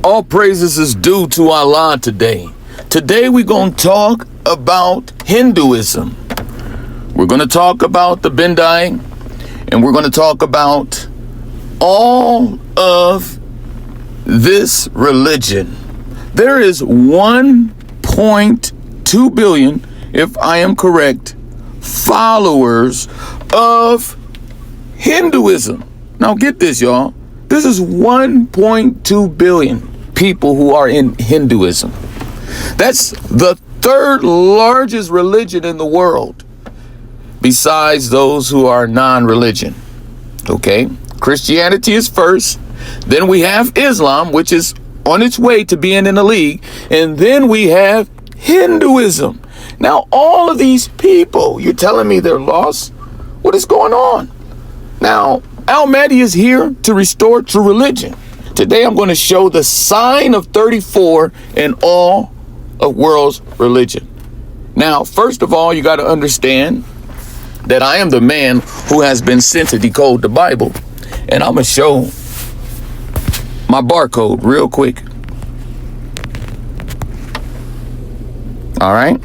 All praises is due to Allah today. Today we're going to talk about Hinduism. We're going to talk about the Bendai, and we're going to talk about all of this religion. There is 1.2 billion, if I am correct, followers of Hinduism. Now get this, y'all. This is 1.2 billion people who are in Hinduism. That's the third largest religion in the world, besides those who are non-religion. Okay? Christianity is first. Then we have Islam, which is on its way to being in the league. And then we have Hinduism. Now, all of these people, you're telling me they're lost? What is going on? Now, Mahdi is here to restore true religion. Today, I'm going to show the sign of 34 in all of world's religion. Now, first of all, you got to understand that I am the man who has been sent to decode the Bible. And I'm going to show my barcode real quick. All right.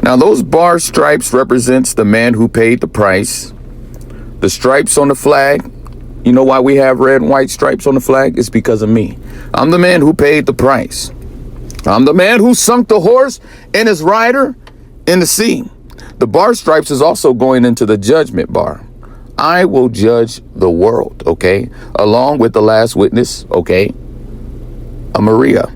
Now, those bar stripes represents the man who paid the price. The stripes on the flag, you know why we have red and white stripes on the flag? It's because of me. I'm the man who paid the price. I'm the man who sunk the horse and his rider in the sea. The bar stripes is also going into the judgment bar. I will judge the world, okay? Along with the last witness, okay? A Maria,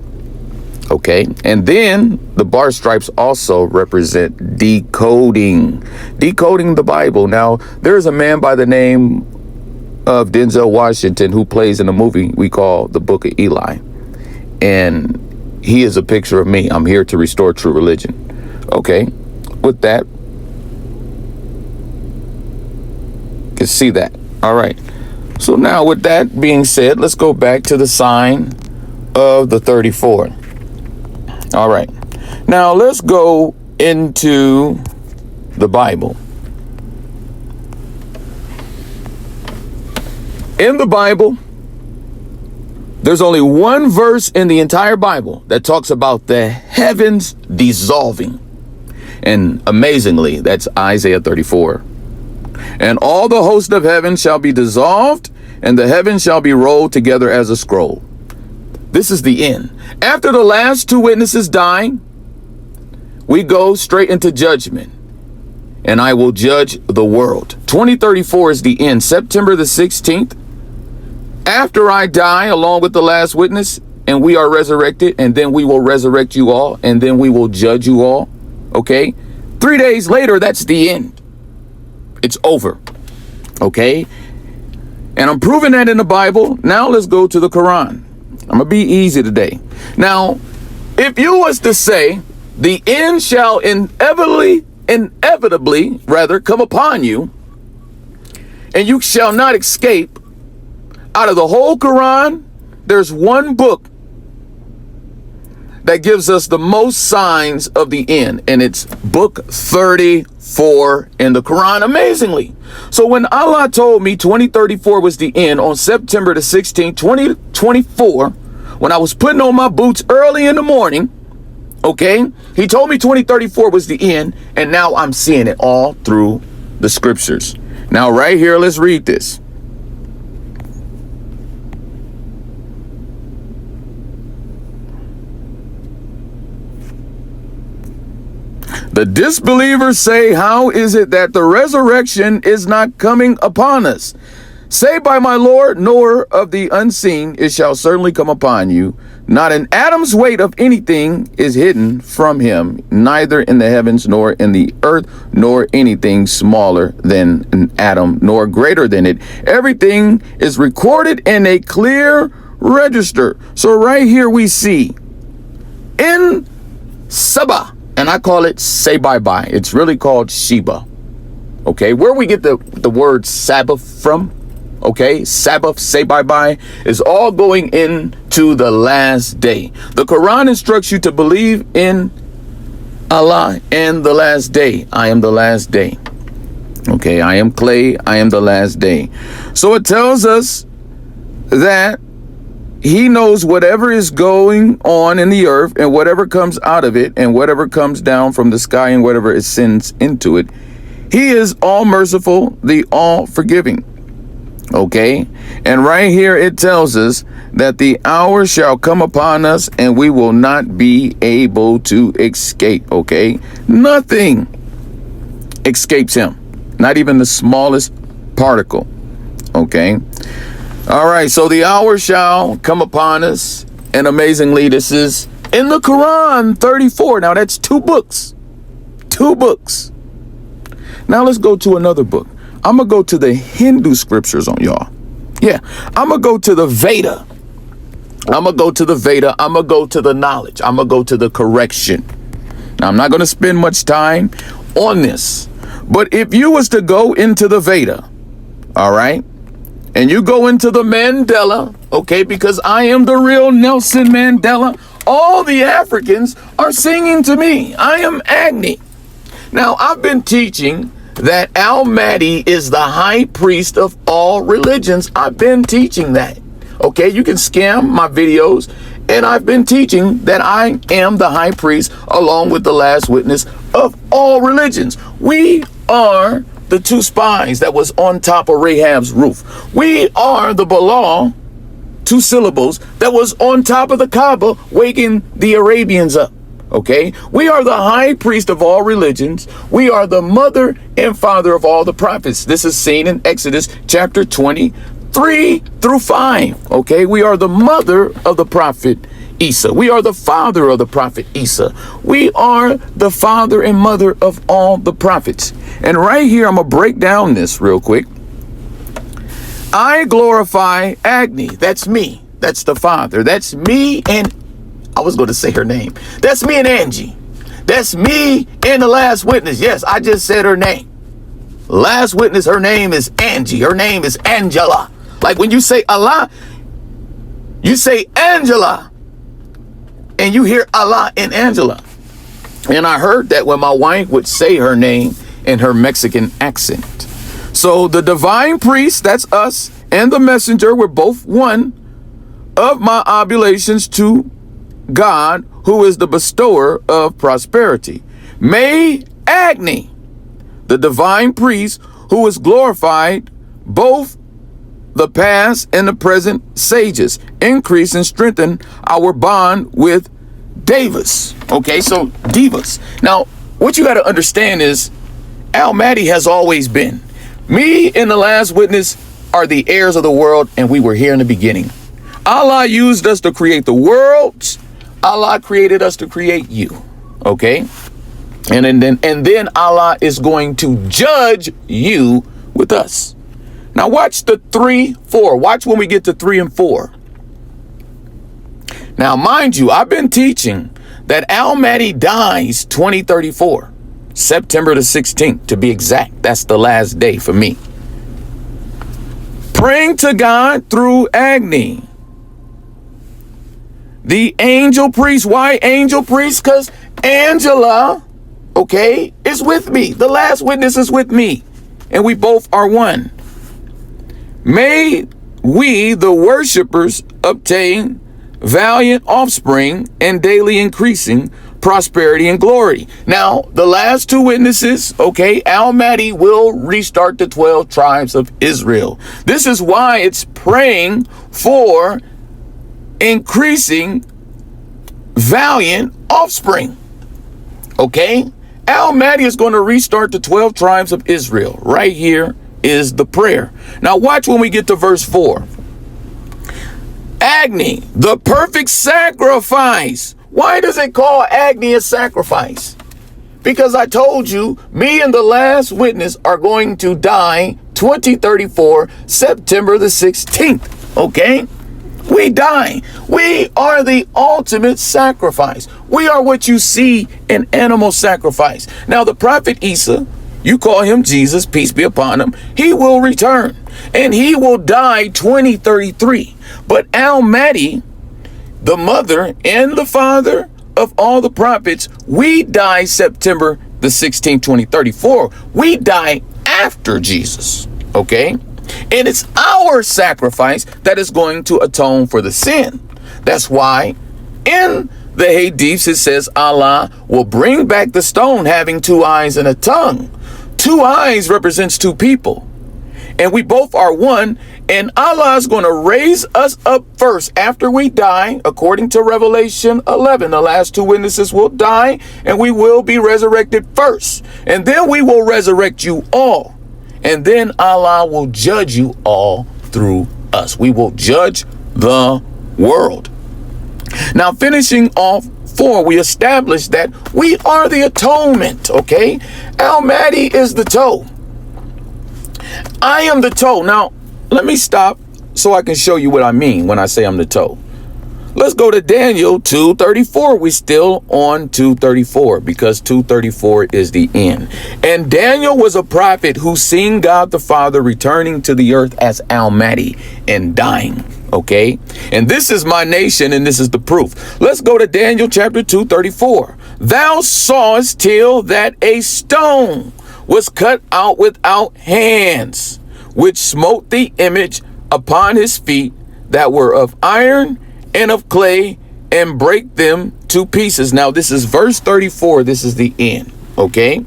okay? And then the bar stripes also represent decoding the Bible. Now, there's a man by the name of Denzel Washington who plays in a movie we call The Book of Eli. And he is a picture of me. I'm here to restore true religion. Okay, with that, you can see that. All right. So now with that being said, let's go back to the sign of the 34. All right. Now let's go into the Bible. In the Bible, there's only one verse in the entire Bible that talks about the heavens dissolving. And amazingly, that's Isaiah 34. And all the host of heaven shall be dissolved, and the heavens shall be rolled together as a scroll. This is the end. After the last two witnesses die, we go straight into judgment. And I will judge the world. 2034 is the end. September the 16th. After I die, along with the last witness, and we are resurrected, and then we will resurrect you all, and then we will judge you all. Okay? 3 days later, that's the end. It's over. Okay? And I'm proving that in the Bible. Now let's go to the Quran. I'm going to be easy today. Now, if you was to say, the end shall inevitably come upon you, and you shall not escape, out of the whole Quran, there's one book that gives us the most signs of the end, and it's book 34 in the Quran, amazingly. So when Allah told me 2034 was the end on September the 16th, 2024, when I was putting on my boots early in the morning, okay, he told me 2034 was the end, and now I'm seeing it all through the scriptures. Now right here, let's read this. The disbelievers say, how is it that the resurrection is not coming upon us? Say by my Lord, nor of the unseen, it shall certainly come upon you. Not an atom's weight of anything is hidden from him, neither in the heavens, nor in the earth, nor anything smaller than an atom, nor greater than it. Everything is recorded in a clear register. So right here we see in Sabah, and I call it say bye-bye. It's really called Sheba. Okay, where we get the word Sabbath from, okay, Sabbath, say bye-bye, is all going into the last day. The Quran instructs you to believe in Allah and the last day. I am the last day. Okay, I am clay, I am the last day. Okay, I am clay, I am the last day. So it tells us that he knows whatever is going on in the earth and whatever comes out of it and whatever comes down from the sky and whatever ascends into it. He is all merciful, the all forgiving. Okay. And right here it tells us that the hour shall come upon us and we will not be able to escape. Okay. Nothing escapes him. Not even the smallest particle. Okay. All right, so the hour shall come upon us, and amazingly, this is in the Quran 34. Now, that's two books. Two books. Now, let's go to another book. I'm going to go to the Hindu scriptures on y'all. Yeah, I'm going to go to the Veda. I'm going to go to the Veda. I'm going to go to the knowledge. I'm going to go to the correction. Now, I'm not going to spend much time on this, but if you was to go into the Veda, all right, and you go into the Mandela, okay, because I am the real Nelson Mandela. All the Africans are singing to me. I am Agni. Now, I've been teaching that Mahdi is the high priest of all religions. I've been teaching that. Okay, you can scam my videos. And I've been teaching that I am the high priest along with the last witness of all religions. We are the two spies that was on top of Rahab's roof. We are the Bilal, two syllables, that was on top of the Kaaba waking the Arabians up. Okay, we are the high priest of all religions. We are the mother and father of all the prophets. This is seen in Exodus chapter 23 through 5. Okay, we are the mother of the prophet Isa. We are the father of the prophet Isa. We are the father and mother of all the prophets. And right here, I'm going to break down this real quick. I glorify Agni. That's me. That's the father. That's me and I was going to say her name. That's me and Angie. That's me and the last witness. Yes, I just said her name. Last witness, her name is Angie. Her name is Angela. Like when you say Allah, you say Angela. And you hear Allah in Angela. And I heard that when my wife would say her name in her Mexican accent. So the divine priest, that's us, and the messenger were both one of my oblations to God, who is the bestower of prosperity. May Agni, the divine priest, who is glorified, both the past and the present sages, increase and strengthen our bond with Devas. Okay, so divas. Now, what you got to understand is Mahdi has always been. Me and the last witness are the heirs of the world, and we were here in the beginning. Allah used us to create the worlds. Allah created us to create you. Okay? And then Allah is going to judge you with us. Now watch the 3, 4. Watch when we get to 3 and 4. Now, mind you, I've been teaching that Mahdi dies 2034, September the 16th, to be exact. That's the last day for me. Praying to God through Agni, the angel priest. Why angel priest? Because Angela, okay, is with me. The last witness is with me, and we both are one. May we, the worshipers, obtain valiant offspring and daily increasing prosperity and glory. Now, the last two witnesses, okay, Mahdi will restart the 12 tribes of Israel. This is why it's praying for increasing valiant offspring. Okay? Mahdi is going to restart the 12 tribes of Israel. Right here is the prayer. Now watch when we get to verse 4. Agni, the perfect sacrifice. Why does it call Agni a sacrifice? Because I told you, me and the last witness are going to die 2034, September the 16th. Okay? We die. We are the ultimate sacrifice. We are what you see in animal sacrifice. Now, the prophet Isa, you call him Jesus, peace be upon him, he will return and he will die 2033. But Mahdi, the mother and the father of all the prophets, we die September the 16th, 2034. We die after Jesus. Okay? And it's our sacrifice that is going to atone for the sin. That's why in the Hadiths it says Allah will bring back the stone having two eyes and a tongue. Two eyes represents two people. And we both are one. And Allah is going to raise us up first after we die. According to Revelation 11, the last two witnesses will die and we will be resurrected first. And then we will resurrect you all. And then Allah will judge you all through us. We will judge the world. Now, finishing off 4, we established that we are the atonement, okay? Al-Mahdi is the toe. I am the toe. Now, let me stop so I can show you what I mean when I say I'm the toe. Let's go to Daniel 2:34. We're still on 2:34 because 2:34 is the end. And Daniel was a prophet who seen God the Father returning to the earth as Al-Mahdi and dying. Okay, and this is my nation, and this is the proof. Let's go to Daniel chapter 2:34. Thou sawest till that a stone was cut out without hands, which smote the image upon his feet that were of iron and of clay, and break them to pieces. Now, this is verse 34. This is the end. Okay.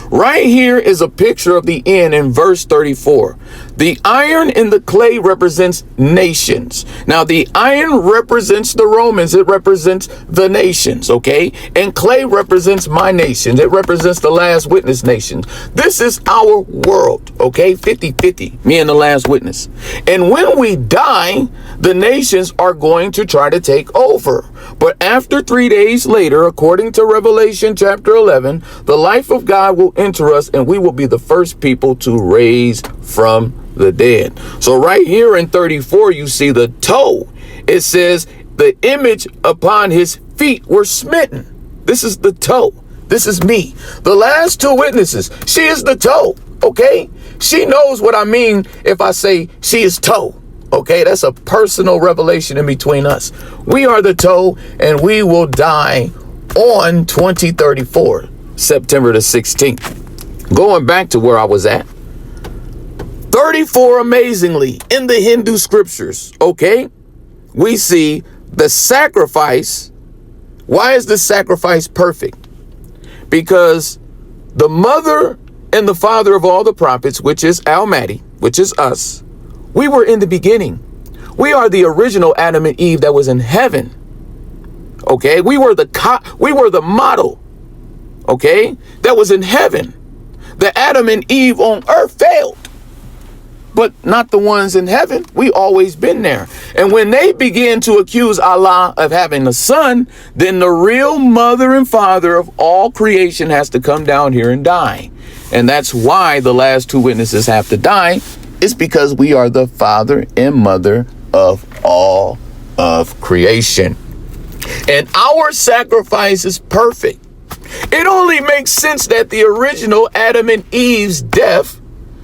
Right here is a picture of the end in verse 34. The iron and the clay represents nations. Now, the iron represents the Romans. It represents the nations, okay? And clay represents my nation. It represents the last witness nations. This is our world, okay? 50-50, me and the last witness. And when we die, the nations are going to try to take over. But after 3 days later, according to Revelation chapter 11, the life of God will enter us and we will be the first people to raise from the dead. So right here in 34, you see the toe. It says the image upon his feet were smitten. This is the toe. This is me. The last two witnesses, she is the toe. Okay. She knows what I mean if I say she is toe. Okay, that's a personal revelation in between us. We are the toe, and we will die on 2034, September the 16th. Going back to where I was at. 34, amazingly, in the Hindu scriptures, okay, we see the sacrifice. Why is the sacrifice perfect? Because the mother and the father of all the prophets, which is Al-Mahdi, which is us, we were in the beginning. We are the original Adam and Eve that was in heaven. Okay, we were the model. Okay, that was in heaven. The Adam and Eve on earth failed, but not the ones in heaven. We always been there. And when they began to accuse Allah of having a son, then the real mother and father of all creation has to come down here and die. And that's why the last two witnesses have to die. It's because we are the father and mother of all of creation. And our sacrifice is perfect. It only makes sense that the original Adam and Eve's death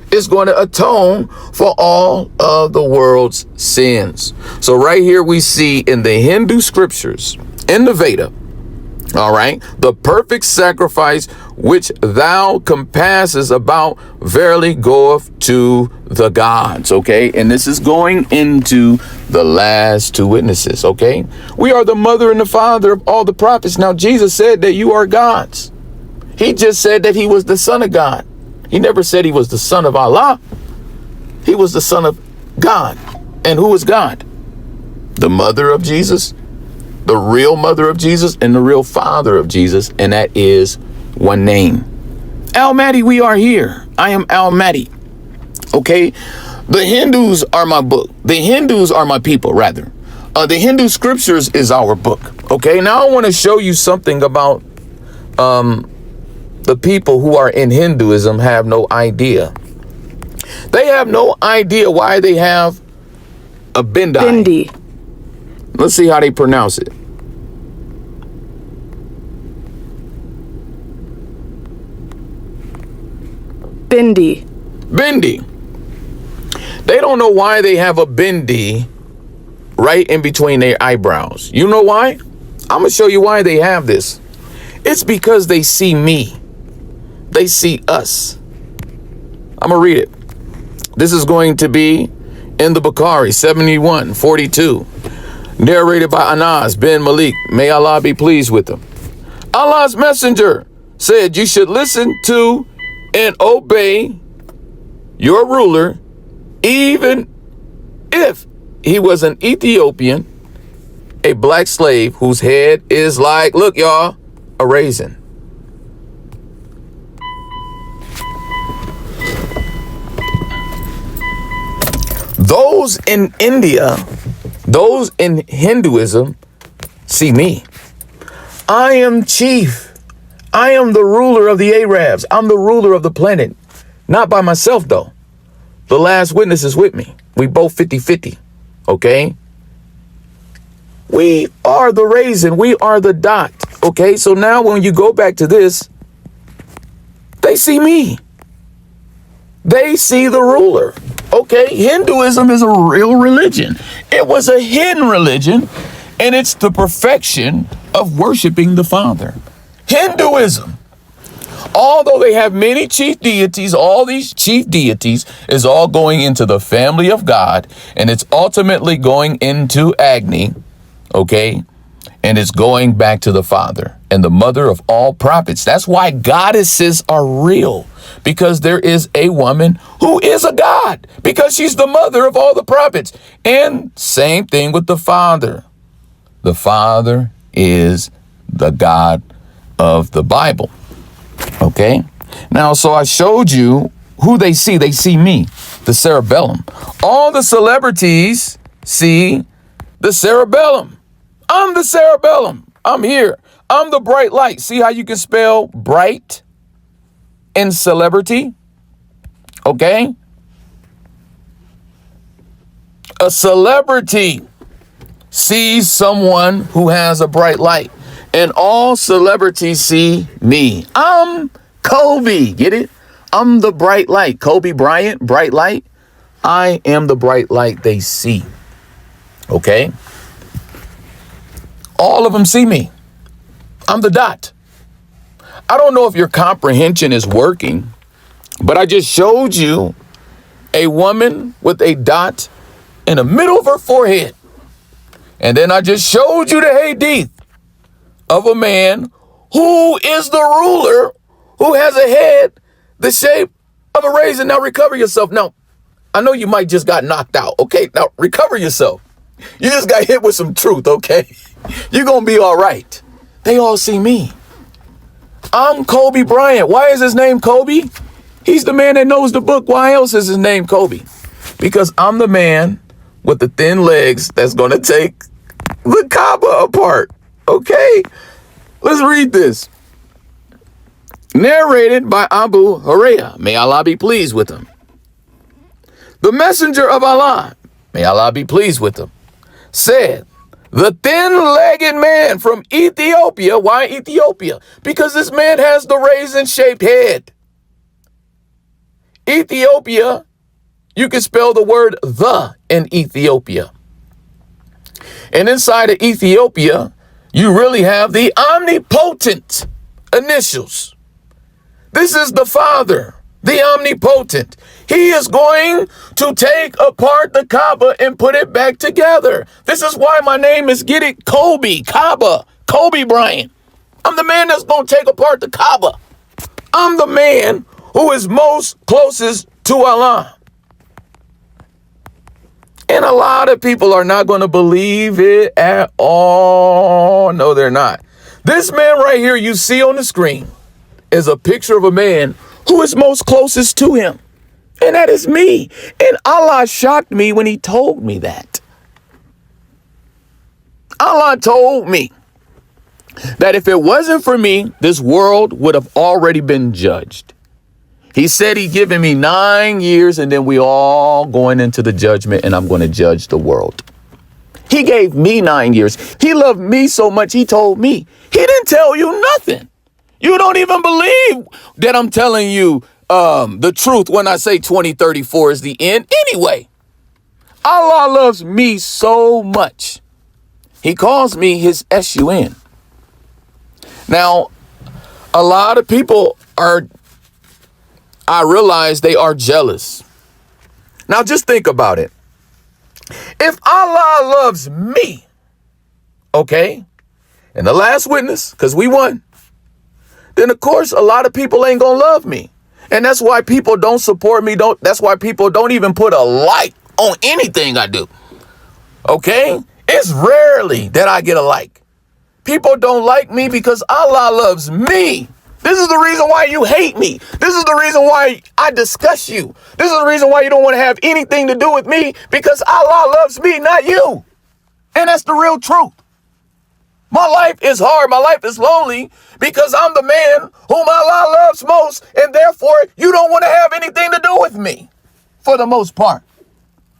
is going to atone for all of the world's sins. So right here we see in the Hindu scriptures, in the Vedas, all right, the perfect sacrifice which thou compassest about verily goeth to the gods. Okay, and this is going into the last two witnesses. Okay, we are the mother and the father of all the prophets. Now, Jesus said that you are gods. He just said that he was the son of God. He never said he was the son of Allah. He was the son of God. And who is God? The mother of Jesus, the real mother of Jesus, and the real father of Jesus. And that is one name. Al-Mahdi, we are here. I am Al-Mahdi. Okay. The Hindus are my book. The Hindus are my people, rather. The Hindu scriptures is our book. Okay. Now I want to show you something about the people who are in Hinduism have no idea. They have no idea why they have a bindi. Bindi. Let's see how they pronounce it. Bindi. Bindi. They don't know why they have a bindi right in between their eyebrows. You know why? I'm going to show you why they have this. It's because they see me. They see us. I'm going to read it. This is going to be in the Bukhari 71:42, narrated by Anas bin Malik. May Allah be pleased with him. Allah's messenger said you should listen to and obey your ruler, even if he was an Ethiopian, a black slave whose head is like, look, y'all, a raisin. Those in India, those in Hinduism, see me. I am chief. I am the ruler of the Arabs. I'm the ruler of the planet. Not by myself, though. The last witness is with me. We both 50-50. Okay? We are the raisin. We are the dot. Okay? So now when you go back to this, they see me. They see the ruler. Okay? Hinduism is a real religion. It was a hidden religion, and it's the perfection of worshiping the Father. Hinduism, although they have many chief deities, all these chief deities is all going into the family of God, and it's ultimately going into Agni, okay? And it's going back to the Father and the mother of all prophets. That's why goddesses are real, because there is a woman who is a god, because she's the mother of all the prophets. And same thing with the Father. The Father is the God of the Bible. Okay. Now, so I showed you who they see. They see me, the cerebellum. All the celebrities see the cerebellum. I'm the cerebellum. I'm here. I'm the bright light. See how you can spell bright in celebrity? Okay. A celebrity sees someone who has a bright light. And all celebrities see me. I'm Kobe. Get it? I'm the bright light. Kobe Bryant, bright light. I am the bright light they see. Okay? All of them see me. I'm the dot. I don't know if your comprehension is working, but I just showed you a woman with a dot in the middle of her forehead. And then I just showed you the hadith of a man who is the ruler, who has a head the shape of a raisin. Now recover yourself. Now, I know you might just got knocked out. Okay, now recover yourself. You just got hit with some truth, okay? You're going to be all right. They all see me. I'm Kobe Bryant. Why is his name Kobe? He's the man that knows the book. Why else is his name Kobe? Because I'm the man with the thin legs that's going to take the Kaaba apart. Okay, let's read this. Narrated by Abu Hurairah. May Allah be pleased with him. The messenger of Allah, may Allah be pleased with him, said, the thin-legged man from Ethiopia. Why Ethiopia? Because this man has the raisin-shaped head. Ethiopia, you can spell the word the in Ethiopia. And inside of Ethiopia, you really have the omnipotent initials. This is the Father, the omnipotent. He is going to take apart the Kaaba and put it back together. This is why my name is, get it, Kobe, Kaaba, Kobe Bryant. I'm the man that's going to take apart the Kaaba. I'm the man who is most closest to Allah. And a lot of people are not going to believe it at all. No, they're not. This man right here you see on the screen is a picture of a man who is most closest to him. And that is me. And Allah shocked me when he told me that. Allah told me that if it wasn't for me, this world would have already been judged. He said he given me 9 years and then we all going into the judgment and I'm going to judge the world. He gave me 9 years. He loved me so much. He told me. He didn't tell you nothing. You don't even believe that I'm telling you the truth when I say 2034 is the end. Anyway, Allah loves me so much. He calls me his S-U-N. Now, a lot of people are, I realize they are jealous. Now just think about it. If Allah loves me, okay, and the last witness, because we won, then of course a lot of people ain't gonna love me. And that's why people don't support me. That's why people don't even put a like on anything I do. Okay? It's rarely that I get a like. People don't like me because Allah loves me. This is the reason why you hate me. This is the reason why I discuss you. This is the reason why you don't want to have anything to do with me, because Allah loves me, not you. And that's the real truth. My life is hard. My life is lonely because I'm the man whom Allah loves most. And therefore, you don't want to have anything to do with me for the most part.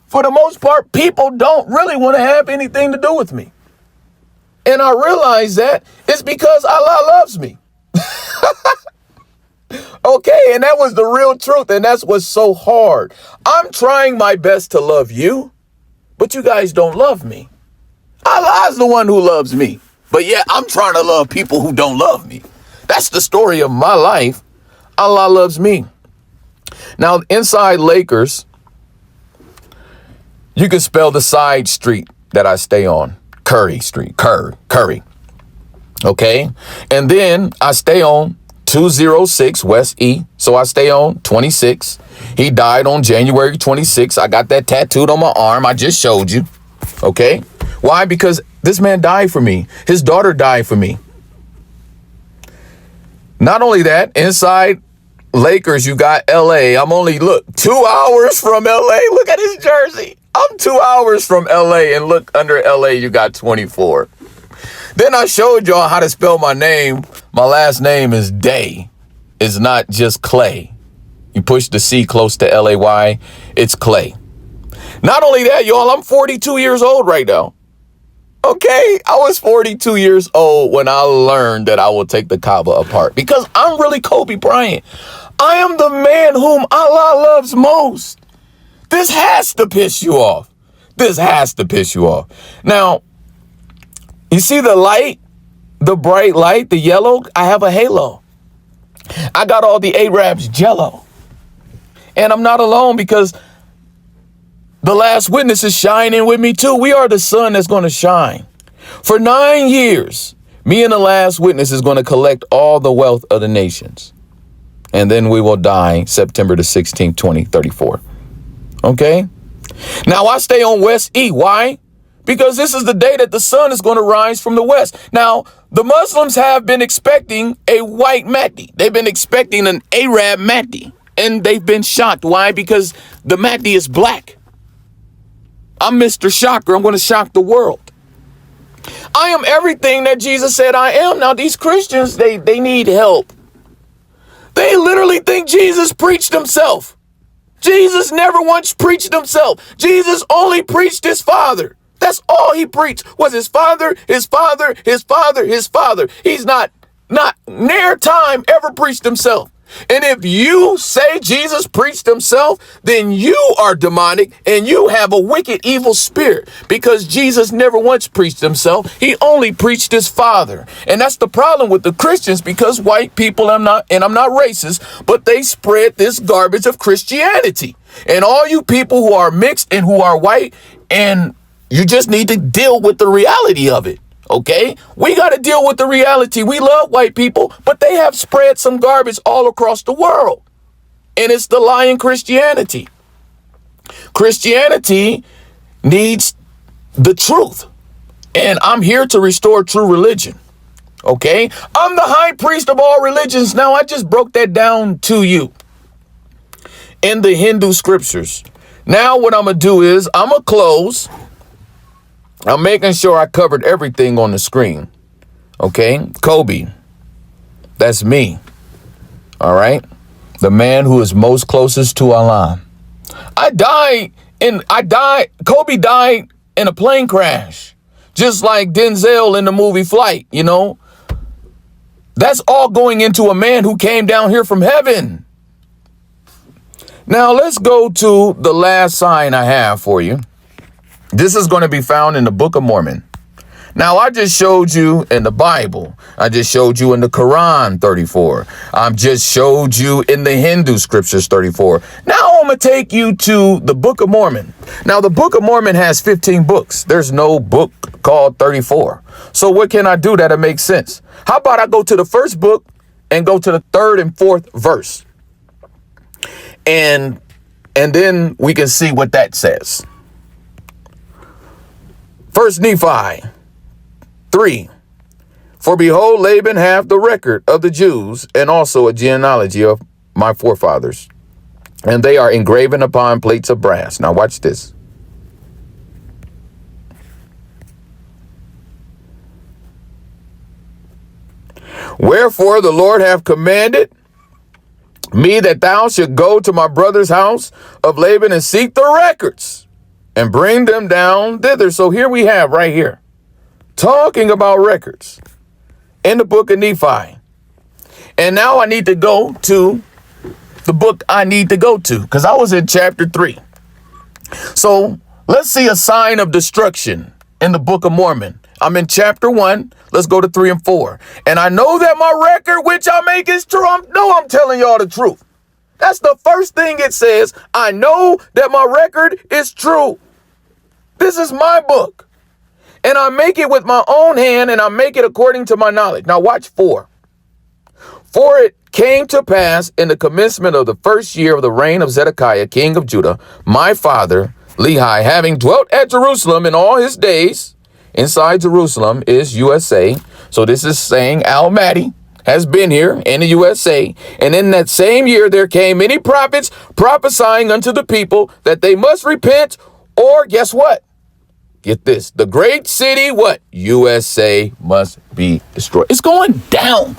For the most part, people don't really want to have anything to do with me. And I realize that it's because Allah loves me. Okay, and that was the real truth. And that's what's so hard. I'm trying my best to love you, but you guys don't love me. Allah's the one who loves me. But yet I'm trying to love people who don't love me. That's the story of my life. Allah loves me. Now, inside Lakers, you can spell the side street that I stay on. Curry Street. Curry. Okay. And then I stay on 206 West E. So I stay on 26. He died on January 26. I got that tattooed on my arm. I just showed you. Okay. Why? Because this man died for me. His daughter died for me. Not only that, inside Lakers, you got LA. I'm only, 2 hours from LA. Look at his jersey. I'm 2 hours from LA, and look, under LA, you got 24. Then I showed y'all how to spell my name. My last name is Day. It's not just Clay. You push the C close to LAY, it's Clay. Not only that, y'all, I'm 42 years old right now. Okay, I was 42 years old when I learned that I will take the Kaaba apart, because I'm really Kobe Bryant. I am the man whom Allah loves most. This has to piss you off. This has to piss you off. Now, you see the light, the bright light, the yellow? I have a halo. I got all the Arabs jello. And I'm not alone, because the last witness is shining with me too. We are the sun that's going to shine. For 9 years, me and the last witness is going to collect all the wealth of the nations. And then we will die September the 16th, 2034. Okay? Now I stay on West E. Why? Because this is the day that the sun is going to rise from the west. Now, the Muslims have been expecting a white Mahdi. They've been expecting an Arab Mahdi. And they've been shocked. Why? Because the Mahdi is black. I'm Mr. Shocker. I'm going to shock the world. I am everything that Jesus said I am. Now, these Christians, they need help. They literally think Jesus preached himself. Jesus never once preached himself. Jesus only preached his Father. That's all he preached was his Father, his Father, his Father, his Father. He's not near time ever preached himself. And if you say Jesus preached himself, then you are demonic and you have a wicked, evil spirit, because Jesus never once preached himself. He only preached his Father. And that's the problem with the Christians, because white people, I'm not racist, but they spread this garbage of Christianity. And all you people who are mixed and who are white, and you just need to deal with the reality of it. Okay, we got to deal with the reality. We love white people, but they have spread some garbage all across the world. And it's the lying Christianity. Christianity needs the truth. And I'm here to restore true religion. Okay, I'm the high priest of all religions. Now, I just broke that down to you in the Hindu scriptures. Now, what I'm going to do is I'm going to close. I'm making sure I covered everything on the screen. Okay, Kobe, that's me. All right, the man who is most closest to Allah. Kobe died in a plane crash, just like Denzel in the movie Flight. You know, that's all going into a man who came down here from heaven. Now let's go to the last sign I have for you. This is going to be found in the Book of Mormon. Now, I just showed you in the Bible. I just showed you in the Quran 34. I just showed you in the Hindu scriptures 34. Now I'm going to take you to the Book of Mormon. Now, the Book of Mormon has 15 books. There's no book called 34. So what can I do that'll make sense? How about I go to the first book and go to the third and fourth verse? And then we can see what that says. First Nephi 3. For behold, Laban hath the record of the Jews, and also a genealogy of my forefathers, and they are engraven upon plates of brass. Now watch this. Wherefore the Lord hath commanded me that thou should go to my brother's house of Laban and seek the records and bring them down thither. So here we have right here, talking about records in the book of Nephi. And now I need to go to the book I need to go to, because I was in chapter 3. So let's see a sign of destruction in the Book of Mormon. I'm in chapter 1. Let's go to 3 and 4. And I know that my record which I make is true. I'm telling y'all the truth. That's the first thing it says. I know that my record is true. This is my book. And I make it with my own hand, and I make it according to my knowledge. Now watch 4. For it came to pass in the commencement of the first year of the reign of Zedekiah, king of Judah, my father, Lehi, having dwelt at Jerusalem in all his days. Inside Jerusalem is USA. So this is saying Mahdi has been here in the USA. And in that same year, there came many prophets prophesying unto the people that they must repent, or guess what? Get this. The great city, what? USA must be destroyed. It's going down.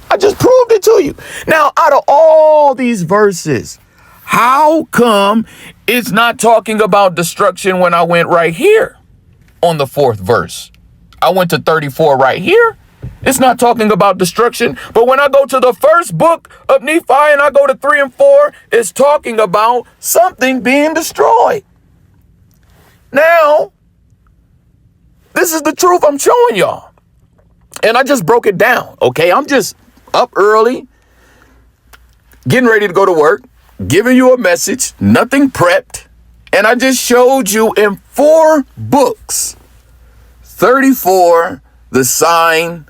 I just proved it to you. Now, out of all these verses, how come it's not talking about destruction when I went right here on the 4th verse? I went to 34 right here. It's not talking about destruction. But when I go to the first book of Nephi and I go to 3 and 4, it's talking about something being destroyed. Now, this is the truth I'm showing y'all. And I just broke it down. Okay, I'm just up early, getting ready to go to work, giving you a message, nothing prepped. And I just showed you in 4 books, 34, the sign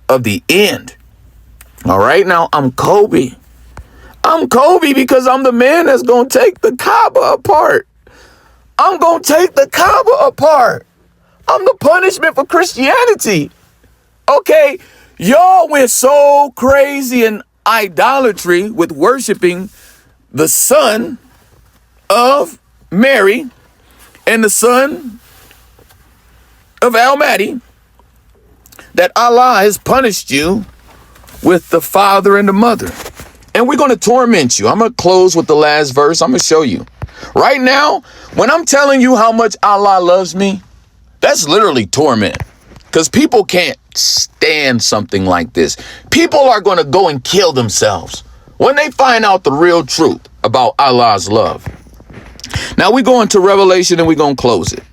of the end. All right, now I'm Kobe. I'm Kobe because I'm the man that's going to take the Kaaba apart. I'm going to take the Kaaba apart. I'm the punishment for Christianity. Okay, y'all went so crazy in idolatry with worshiping the son of Mary and the son of Mahdi that Allah has punished you with the father and the mother. And we're going to torment you. I'm going to close with the last verse. I'm going to show you. Right now, when I'm telling you how much Allah loves me, that's literally torment. Because people can't stand something like this. People are going to go and kill themselves when they find out the real truth about Allah's love. Now we go into Revelation and we're going to close it.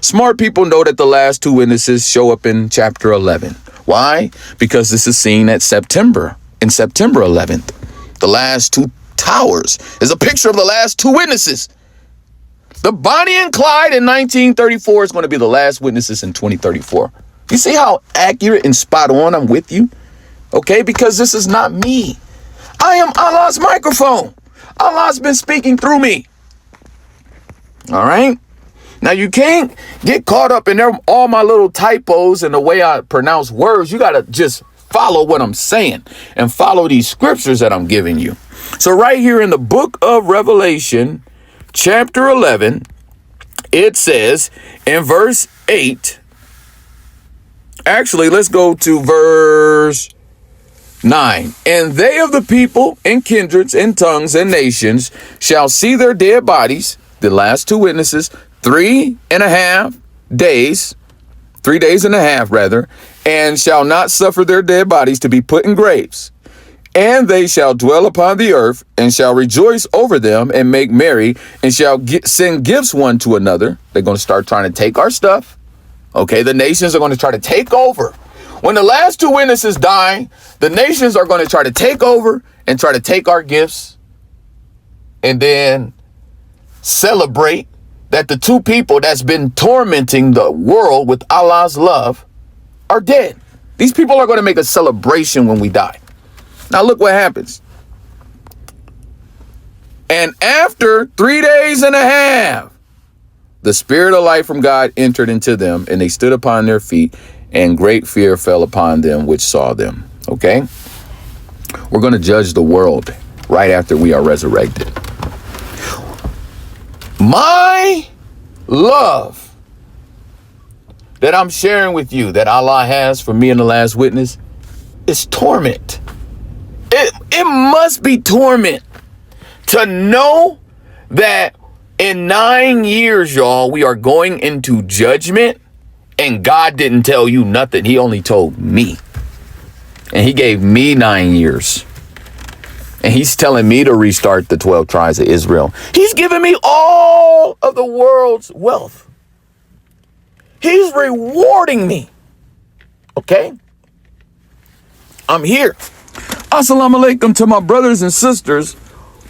Smart people know that the last 2 witnesses show up in chapter 11. Why? Because this is seen at September 11th. The last 2 towers is a picture of the last 2 witnesses. The Bonnie and Clyde in 1934 is going to be the last witnesses in 2034. You see how accurate and spot on I'm with you? Okay, because this is not me. I am Allah's microphone. Allah's been speaking through me. All right. Now, you can't get caught up in all my little typos and the way I pronounce words. You got to just follow what I'm saying and follow these scriptures that I'm giving you. So right here in the book of Revelation, chapter 11, it says in verse 8, actually, let's go to verse 9. And they of the people and kindreds and tongues and nations shall see their dead bodies, the last 2 witnesses, 3.5 days, 3 days and a half rather, and shall not suffer their dead bodies to be put in graves. And they shall dwell upon the earth, and shall rejoice over them, and make merry, and shall send gifts one to another. They're going to start trying to take our stuff. Okay, the nations are going to try to take over. When the last two witnesses die, the nations are going to try to take over and try to take our gifts and then celebrate that the two people that's been tormenting the world with Allah's love are dead. These people are going to make a celebration when we die. Now look what happens. And after 3 days and a half, the spirit of life from God entered into them, and they stood upon their feet, and great fear fell upon them which saw them. Okay? We're going to judge the world right after we are resurrected. My love that I'm sharing with you, that Allah has for me and the last witness, is torment. It must be torment to know that in 9 years, y'all, we are going into judgment, and God didn't tell you nothing. He only told me. And he gave me 9 years. And he's telling me to restart the 12 tribes of Israel. He's giving me all of the world's wealth. He's rewarding me. Okay? I'm here. Assalamu alaikum to my brothers and sisters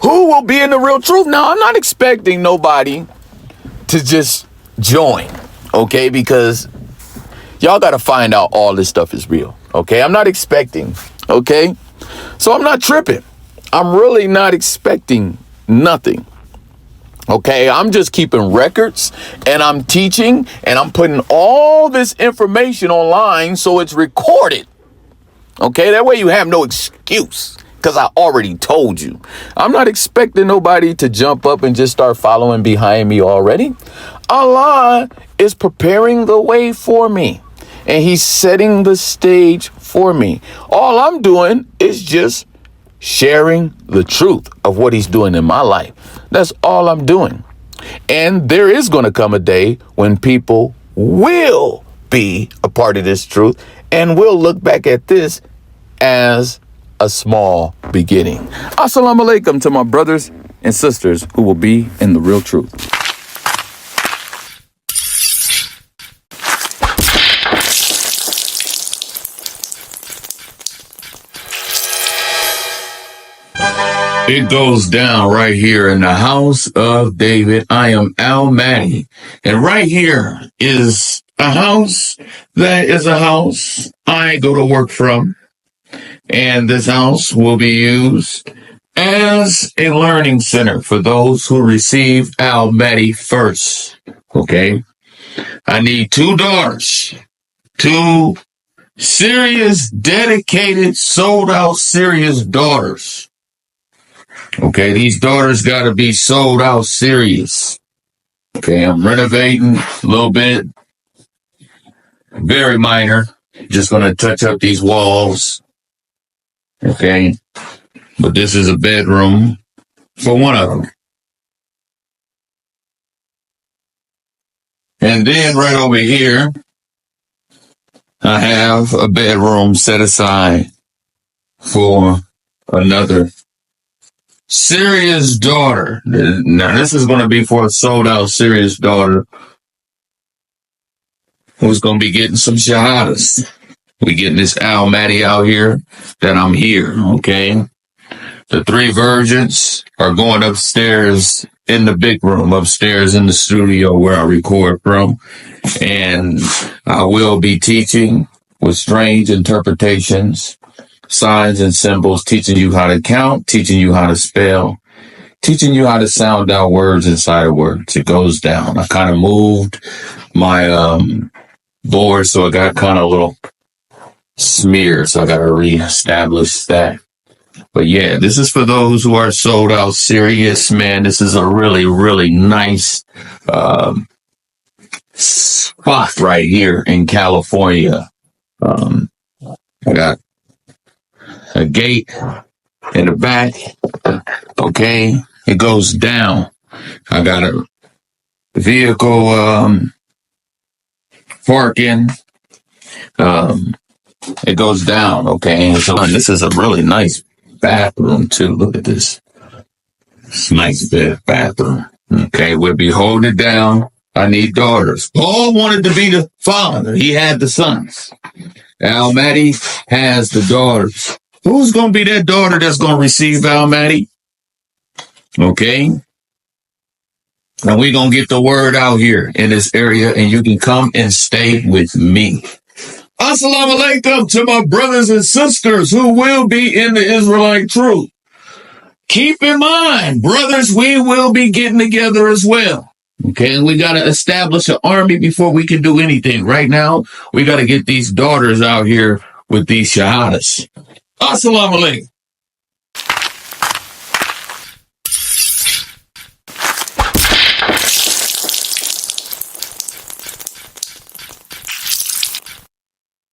who will be in the real truth. Now, I'm not expecting nobody to just join, okay? Because y'all got to find out all this stuff is real, okay? I'm not expecting, okay? So I'm not tripping. I'm really not expecting nothing, okay? I'm just keeping records, and I'm teaching, and I'm putting all this information online so it's recorded, okay? That way you have no excuse. Because I already told you. I'm not expecting nobody to jump up and just start following behind me already. Allah is preparing the way for me. And he's setting the stage for me. All I'm doing is just sharing the truth of what he's doing in my life. That's all I'm doing. And there is going to come a day when people will be a part of this truth and will look back at this as a small beginning. Assalamu alaikum to my brothers and sisters who will be in the real truth. It goes down right here in the house of David. I am Mahdi. And right here is a house that is a house I go to work from. And this house will be used as a learning center for those who receive Mahdi first. Okay? I need 2 daughters. 2 serious, dedicated, sold out, serious daughters. Okay, these daughters got to be sold out serious. Okay, I'm renovating a little bit. Very minor. Just going to touch up these walls. Okay, but this is a bedroom for one of them. And then right over here, I have a bedroom set aside for another serious daughter. Now, this is going to be for a sold out serious daughter who's going to be getting some shahadas. We getting this Mahdi out here that I'm here, okay? The 3 virgins are going upstairs in the big room, upstairs in the studio where I record from. And I will be teaching with strange interpretations, signs and symbols, teaching you how to count, teaching you how to spell, teaching you how to sound out words inside of words. It goes down. I kind of moved my board, so it got kind of a little smear, so I got to reestablish that. But yeah, this is for those who are sold out serious, man. This is a really, really nice spot right here in California. I got a gate in the back. Okay, it goes down. I got a vehicle parking. It goes down, okay? So this is a really nice bathroom, too. Look at this. It's a nice bathroom. Okay, we'll be holding it down. I need daughters. Paul wanted to be the father. He had the sons. Al Mahdi has the daughters. Who's going to be that daughter that's going to receive Al Mahdi? Okay. And we're going to get the word out here in this area, and you can come and stay with me. Assalamu alaikum to my brothers and sisters who will be in the Israelite truth. Keep in mind, brothers, we will be getting together as well. Okay, and we got to establish an army before we can do anything. Right now, we got to get these daughters out here with these shahadas. Assalamu alaikum.